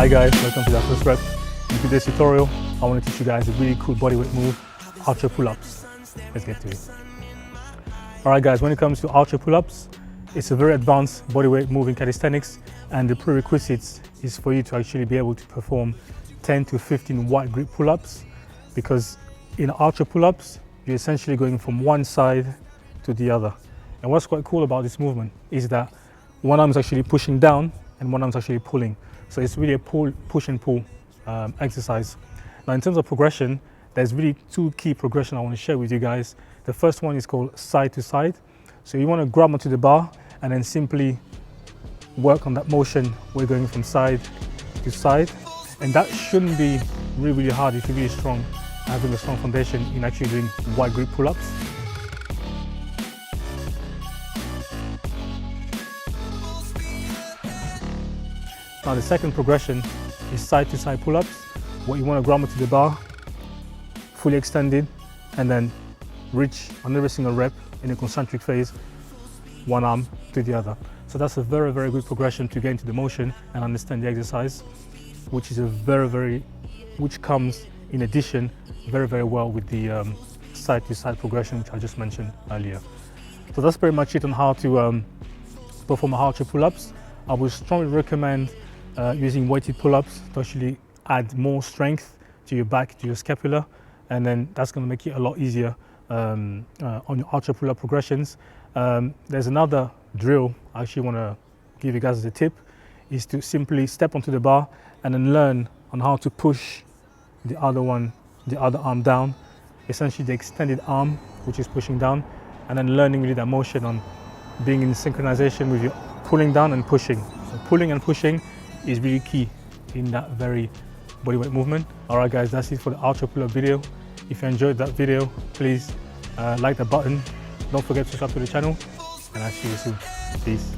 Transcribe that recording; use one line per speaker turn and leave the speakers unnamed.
Hi guys, welcome to the first rep. In today's tutorial, I want to teach you guys a really cool bodyweight move, ultra pull-ups. Let's get to it. Alright guys, when it comes to ultra pull-ups, it's a very advanced bodyweight move in calisthenics, and the prerequisites is for you to actually be able to perform 10 to 15 wide grip pull-ups, because in ultra pull-ups, you're essentially going from one side to the other. And what's quite cool about this movement is that one arm is actually pushing down and one arm is actually pulling. So it's really a push and pull exercise. Now in terms of progression, there's really two key progressions I want to share with you guys. The first one is called side to side. So you want to grab onto the bar and then simply work on that motion. We're going from side to side. And that shouldn't be really hard if you're really strong, having a strong foundation in actually doing wide grip pull-ups. Now the second progression is side to side pull-ups. What you want to grab onto the bar, fully extended, and then reach on every single rep in a concentric phase, one arm to the other. So that's a very good progression to get into the motion and understand the exercise, which is which comes in addition very well with the side to side progression, which I just mentioned earlier. So that's pretty much it on how to perform ultra pull-ups. I would strongly recommend using weighted pull-ups to actually add more strength to your back, to your scapula, and then that's going to make it a lot easier on your ultra pull-up progressions. There's another drill I actually want to give you guys as a tip, is to simply step onto the bar and then learn on how to push the other arm down, essentially the extended arm which is pushing down, and then learning really that motion on being in synchronization with your pulling down and pushing. So pulling and pushing is really key in that very bodyweight movement. Alright guys, that's it for the ultra pull-up video. If you enjoyed that video, please like the button. Don't forget to subscribe to the channel, and I'll see you soon. Peace.